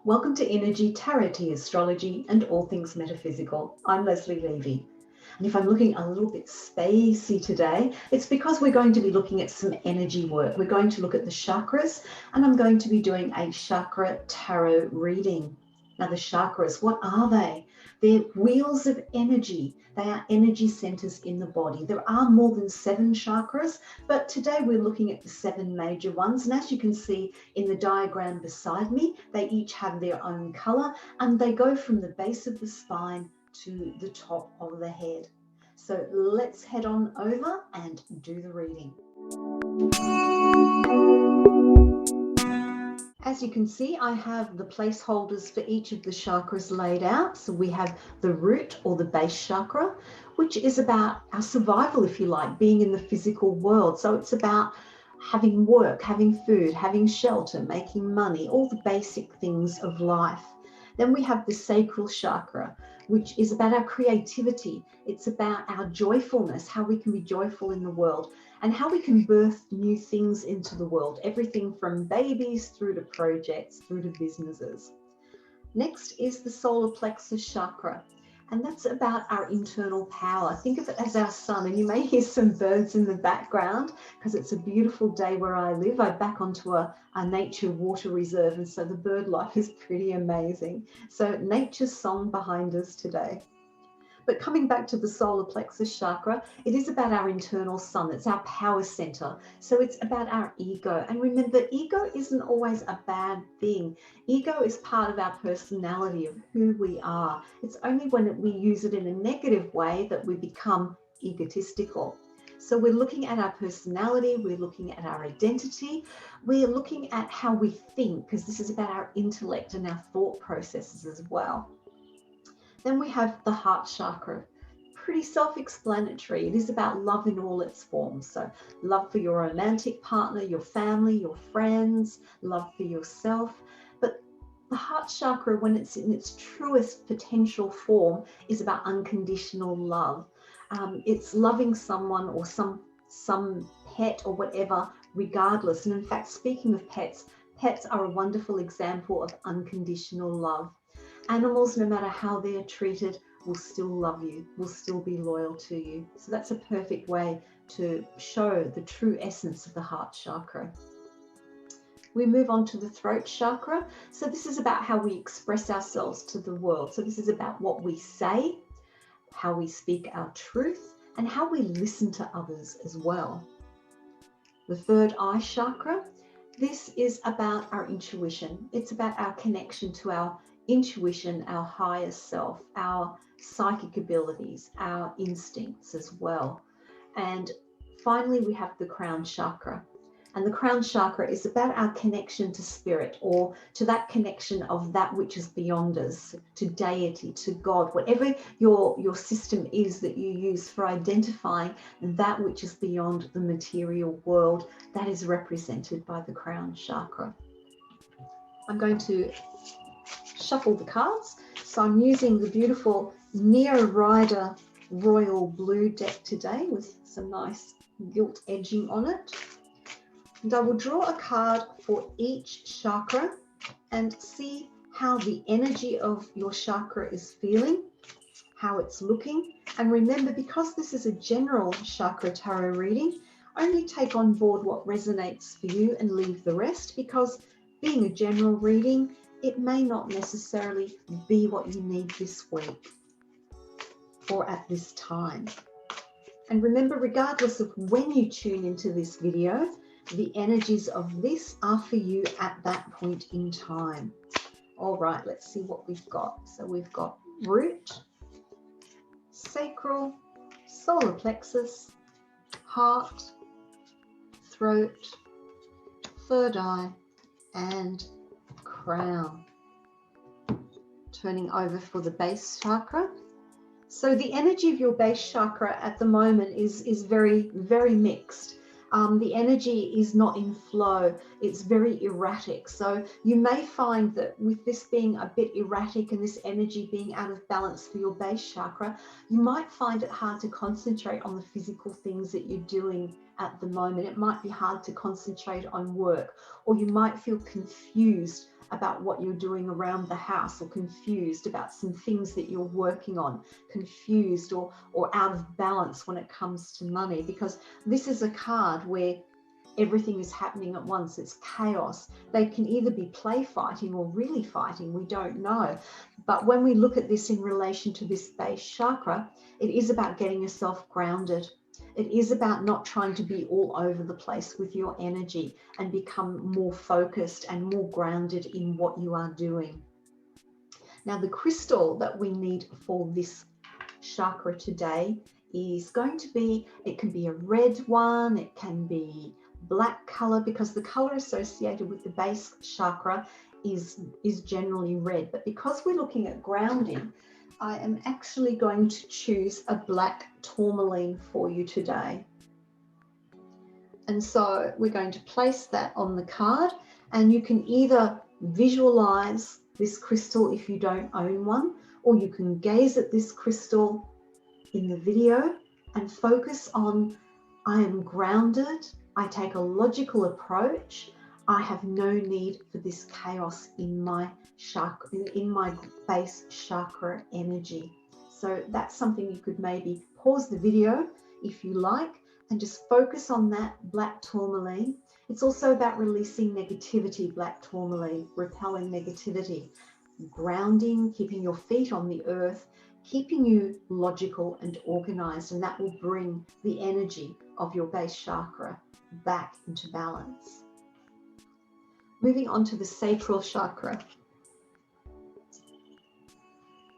Welcome to Innerji, Tarot, Astrology and all things metaphysical. I'm Leslie Levy. And if I'm looking a little bit spacey today, it's because we're going to be looking at some energy work. We're going to look at the chakras, and I'm going to be doing a chakra tarot reading. Now, the chakras, what are they? They're wheels of energy. They are energy centers in the body. There are more than 7 chakras, but today we're looking at the 7 major ones. And as you can see in the diagram beside me, they each have their own color, and they go from the base of the spine to the top of the head. So let's head on over and do the reading. As you can see, I have the placeholders for each of the chakras laid out. So we have the root or the base chakra, which is about our survival, if you like, being in the physical world. So it's about having work, having food, having shelter, making money, all the basic things of life. Then we have the sacral chakra, which is about our creativity. It's about our joyfulness, how we can be joyful in the world and how we can birth new things into the world, everything from babies through to projects, through to businesses. Next is the solar plexus chakra, and that's about our internal power. Think of it as our sun, and you may hear some birds in the background because it's a beautiful day where I live. I'm back onto a nature water reserve, and so the bird life is pretty amazing. So nature's song behind us today. But coming back to the solar plexus chakra, it is about our internal sun. It's our power center. So it's about our ego. And remember, ego isn't always a bad thing. Ego is part of our personality, of who we are. It's only when we use it in a negative way that we become egotistical. So we're looking at our personality, we're looking at our identity, we're looking at how we think, because this is about our intellect and our thought processes as well. Then we have the heart chakra. Pretty self-explanatory. It is about love in all its forms. So love for your romantic partner, your family, your friends, love for yourself. But the heart chakra, when it's in its truest potential form, is about unconditional love. It's loving someone or some pet or whatever, regardless. And in fact, speaking of pets, pets are a wonderful example of unconditional love. Animals, no matter how they're treated, will still love you, will still be loyal to you. So that's a perfect way to show the true essence of the heart chakra. We move on to the throat chakra. So this is about how we express ourselves to the world. So this is about what we say, how we speak our truth, and how we listen to others as well. The third eye chakra, this is about our intuition. It's about our connection to our intuition, our higher self, our psychic abilities, our instincts as well. And finally, we have the crown chakra. And the crown chakra is about our connection to spirit, or to that connection of that which is beyond us, to deity, to God, whatever your system is that you use for identifying that which is beyond the material world, that is represented by the crown chakra. I'm going to shuffle the cards. So I'm using the beautiful Rider Royal Blue deck today with some nice gilt edging on it. And I will draw a card for each chakra and see how the energy of your chakra is feeling, how it's looking. And remember, because this is a general chakra tarot reading, only take on board what resonates for you and leave the rest, because being a general reading, it may not necessarily be what you need this week or at this time. And remember, regardless of when you tune into this video, the energies of this are for you at that point in time. All right, let's see what we've got. So we've got root, sacral, solar plexus, heart, throat, third eye, and crown. Turning over for the base chakra. So the energy of your base chakra at the moment is very, very mixed. The energy is not in flow. It's very erratic. So you may find that with this being a bit erratic and this energy being out of balance for your base chakra, you might find it hard to concentrate on the physical things that you're doing at the moment. It might be hard to concentrate on work, or you might feel confused about what you're doing around the house, or confused about some things that you're working on, confused or out of balance when it comes to money, because this is a card where everything is happening at once. It's chaos. They can either be play fighting or really fighting. We don't know. But when we look at this in relation to this base chakra, it is about getting yourself grounded. It is about not trying to be all over the place with your energy, and become more focused and more grounded in what you are doing. Now, the crystal that we need for this chakra today is going to be, it can be a red one, it can be black color, because the color associated with the base chakra is generally red. But because we're looking at grounding, I am actually going to choose a black tourmaline for you today. And so we're going to place that on the card, and you can either visualize this crystal if you don't own one, or you can gaze at this crystal in the video and focus on, I am grounded, I take a logical approach, I have no need for this chaos in my chakra, in my base chakra energy. So that's something you could maybe pause the video if you like, and just focus on that black tourmaline. It's also about releasing negativity, black tourmaline, repelling negativity, grounding, keeping your feet on the earth, keeping you logical and organized, and that will bring the energy of your base chakra back into balance. Moving on to the sacral chakra.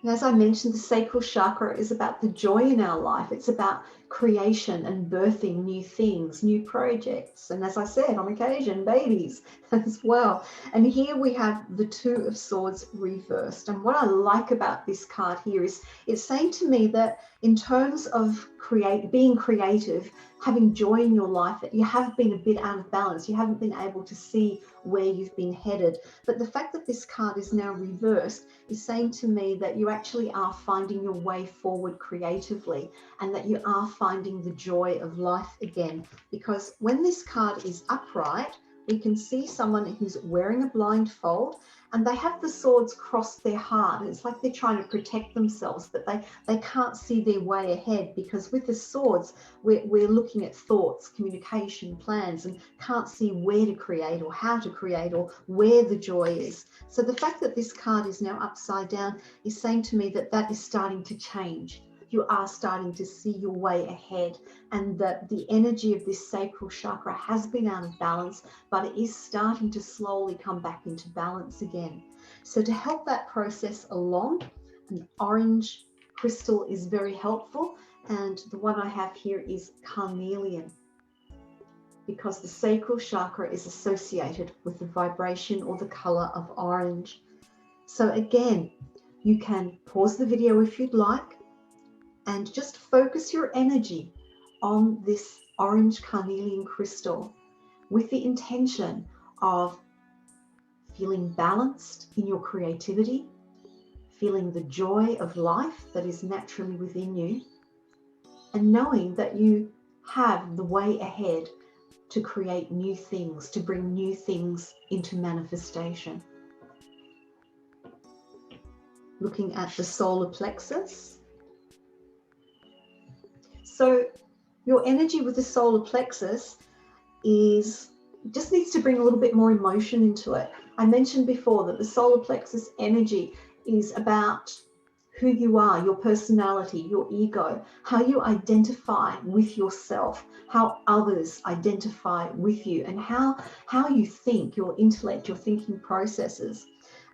And as I mentioned, the sacral chakra is about the joy in our life. It's about creation and birthing new things, new projects. And as I said, on occasion, babies as well. And here we have the Two of Swords reversed. And what I like about this card here is it's saying to me that in terms of being creative, having joy in your life, that you have been a bit out of balance. You haven't been able to see where you've been headed. But the fact that this card is now reversed is saying to me that you actually are finding your way forward creatively, and that you are finding the joy of life again. Because when this card is upright, we can see someone who's wearing a blindfold, and they have the swords cross their heart. It's like they're trying to protect themselves, but they can't see their way ahead, because with the swords, we're looking at thoughts, communication, plans, and can't see where to create or how to create or where the joy is. So the fact that this card is now upside down is saying to me that that is starting to change. You are starting to see your way ahead, and that the energy of this sacral chakra has been out of balance, but it is starting to slowly come back into balance again. So to help that process along, an orange crystal is very helpful, and the one I have here is carnelian, because the sacral chakra is associated with the vibration or the color of orange. So again, you can pause the video if you'd like, and just focus your energy on this orange carnelian crystal with the intention of feeling balanced in your creativity, feeling the joy of life that is naturally within you, and knowing that you have the way ahead to create new things, to bring new things into manifestation. Looking at the solar plexus. So your energy with the solar plexus just needs to bring a little bit more emotion into it. I mentioned before that the solar plexus energy is about who you are, your personality, your ego, how you identify with yourself, how others identify with you, and how you think, your intellect, your thinking processes.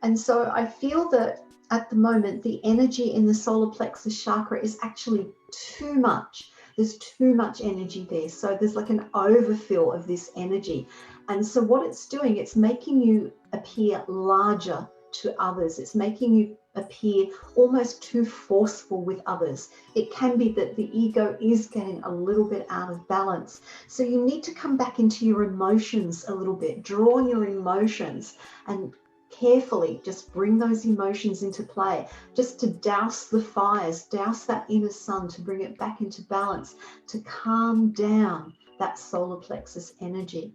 And so I feel that at the moment, the energy in the solar plexus chakra is actually too much. There's too much energy there. So there's like an overfill of this energy. And so what it's doing, it's making you appear larger to others. It's making you appear almost too forceful with others. It can be that the ego is getting a little bit out of balance. So you need to come back into your emotions a little bit, draw on your emotions, and carefully just bring those emotions into play, just to douse the fires, douse that inner sun, to bring it back into balance, to calm down that solar plexus energy.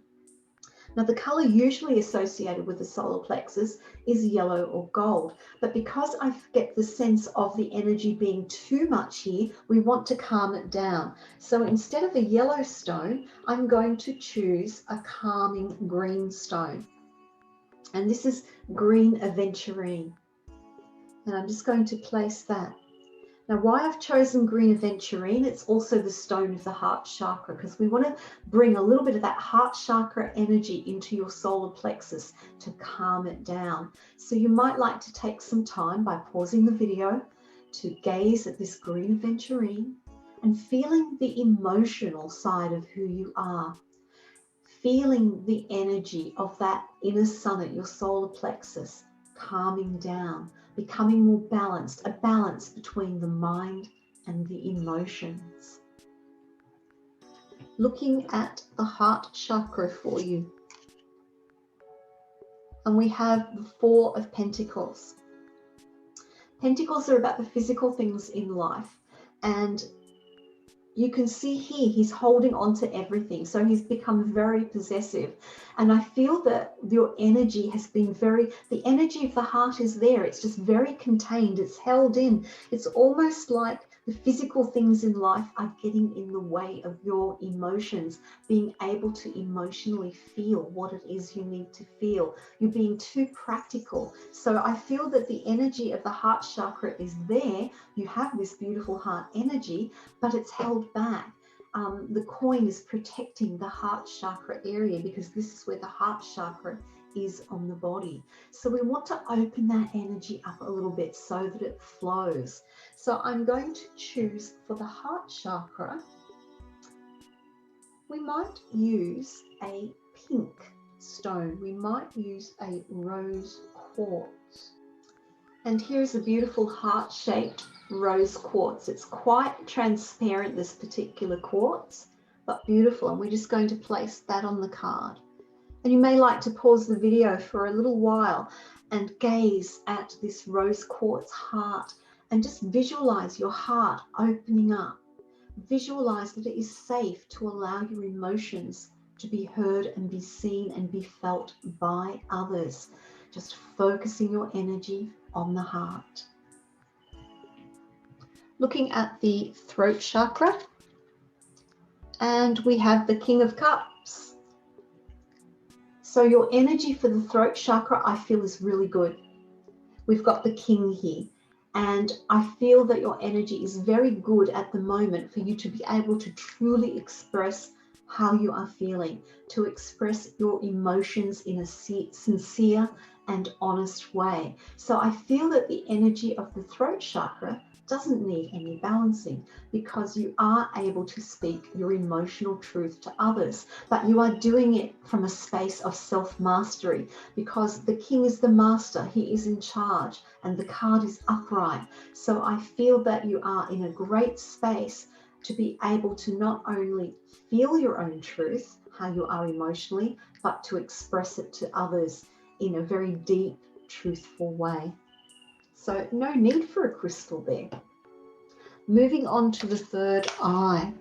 Now, the color usually associated with the solar plexus is yellow or gold, but because I get the sense of the energy being too much here, we want to calm it down. So instead of a yellow stone, I'm going to choose a calming green stone. And this is green aventurine. And I'm just going to place that. Now, why I've chosen green aventurine, it's also the stone of the heart chakra, because we want to bring a little bit of that heart chakra energy into your solar plexus to calm it down. So you might like to take some time by pausing the video to gaze at this green aventurine and feeling the emotional side of who you are. Feeling the energy of that inner sun at your solar plexus, calming down, becoming more balanced, a balance between the mind and the emotions. Looking at the heart chakra for you. And we have the Four of Pentacles. Pentacles are about the physical things in life. And you can see here, he's holding on to everything. So he's become very possessive. And I feel that your energy has been the energy of the heart is there. It's just very contained. It's held in. It's almost like the physical things in life are getting in the way of your emotions, being able to emotionally feel what it is you need to feel. You're being too practical. So I feel that the energy of the heart chakra is there. You have this beautiful heart energy, but it's held back. The coin is protecting the heart chakra area because this is where the heart chakra is on the body. So we want to open that energy up a little bit so that it flows. So I'm going to choose for the heart chakra, we might use a pink stone. We might use a rose quartz. And here's a beautiful heart-shaped rose quartz. It's quite transparent, this particular quartz, but beautiful. And we're just going to place that on the card. And you may like to pause the video for a little while and gaze at this rose quartz heart and just visualize your heart opening up. Visualize that it is safe to allow your emotions to be heard and be seen and be felt by others. Just focusing your energy on the heart. Looking at the throat chakra, and we have the King of Cups. So your energy for the throat chakra, I feel, is really good. We've got the King here, and I feel that your energy is very good at the moment for you to be able to truly express how you are feeling, to express your emotions in a sincere and honest way. So I feel that the energy of the throat chakra doesn't need any balancing because you are able to speak your emotional truth to others, but you are doing it from a space of self-mastery because the King is the master, he is in charge, and the card is upright. So I feel that you are in a great space to be able to not only feel your own truth, how you are emotionally, but to express it to others in a very deep, truthful way. So no need for a crystal there. Moving on to the third eye.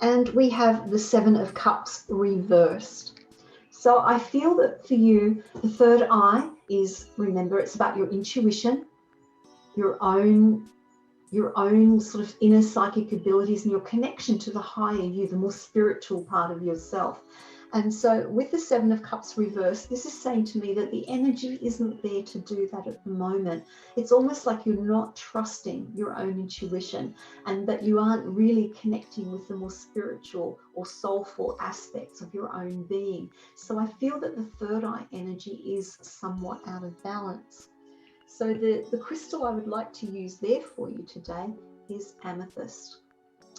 And we have the Seven of Cups reversed. So I feel that for you, the third eye is, remember, it's about your intuition, your own sort of inner psychic abilities and your connection to the higher you, the more spiritual part of yourself. And so with the Seven of Cups reversed, this is saying to me that the energy isn't there to do that at the moment. It's almost like you're not trusting your own intuition and that you aren't really connecting with the more spiritual or soulful aspects of your own being. So I feel that the third eye energy is somewhat out of balance. So the crystal I would like to use there for you today is amethyst.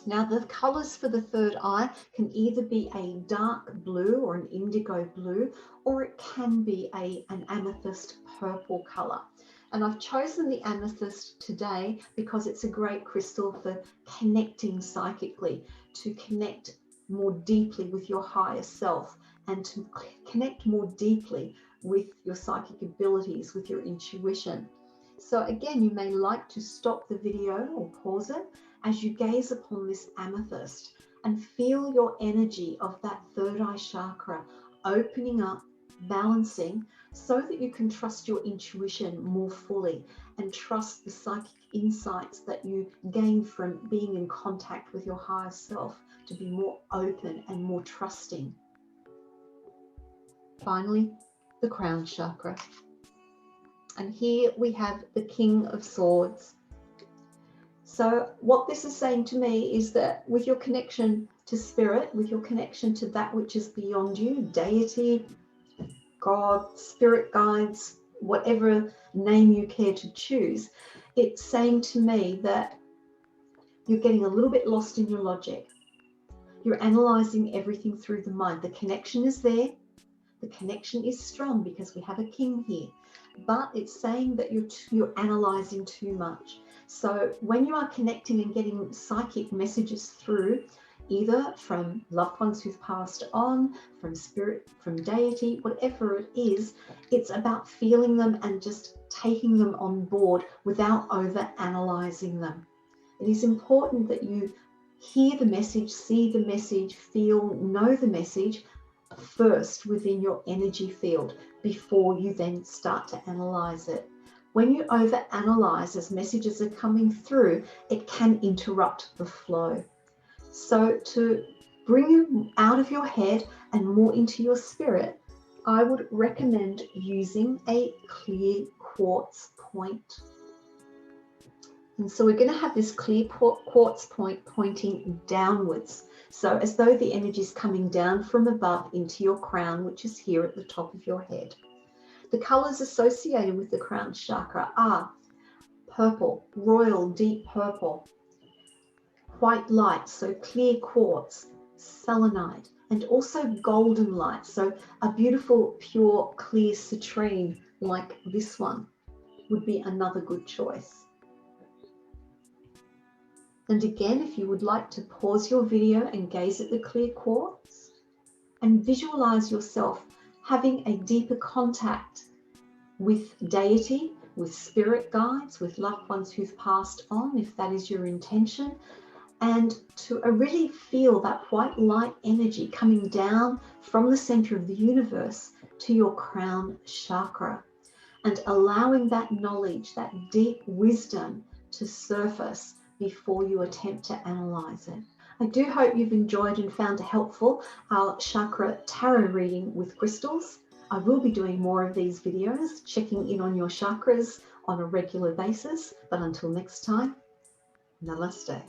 Now the colors for the third eye can either be a dark blue or an indigo blue, or it can be an amethyst purple color. And I've chosen the amethyst today because it's a great crystal for connecting psychically, to connect more deeply with your higher self and to connect more deeply with your psychic abilities, with your intuition. So again, you may like to stop the video or pause it as you gaze upon this amethyst and feel your energy of that third eye chakra opening up, balancing, so that you can trust your intuition more fully and trust the psychic insights that you gain from being in contact with your higher self, to be more open and more trusting. Finally, the crown chakra. And here we have the King of Swords. So what this is saying to me is that with your connection to spirit, with your connection to that which is beyond you, deity, God, spirit guides, whatever name you care to choose, it's saying to me that you're getting a little bit lost in your logic. You're analyzing everything through the mind. The connection is there. The connection is strong because we have a king here, but it's saying that you're analyzing too much. So when you are connecting and getting psychic messages through, either from loved ones who've passed on, from spirit, from deity, whatever it is, it's about feeling them and just taking them on board without over analyzing them. It is important that you hear the message, see the message, feel, know the message first within your energy field before you then start to analyze it. When you over analyze as messages are coming through, it can interrupt the flow. So to bring you out of your head and more into your spirit, I would recommend using a clear quartz point. And so we're going to have this clear quartz point pointing downwards. So as though the energy is coming down from above into your crown, which is here at the top of your head. The colors associated with the crown chakra are purple, royal deep purple, white light, so clear quartz, selenite, and also golden light. So a beautiful, pure, clear citrine like this one would be another good choice. And again, if you would like to pause your video and gaze at the clear quartz and visualize yourself having a deeper contact with deity, with spirit guides, with loved ones who've passed on, if that is your intention, and to really feel that white light energy coming down from the center of the universe to your crown chakra, and allowing that knowledge, that deep wisdom to surface before you attempt to analyze it. I do hope you've enjoyed and found it helpful, our chakra tarot reading with crystals. I will be doing more of these videos, checking in on your chakras on a regular basis. But until next time, namaste.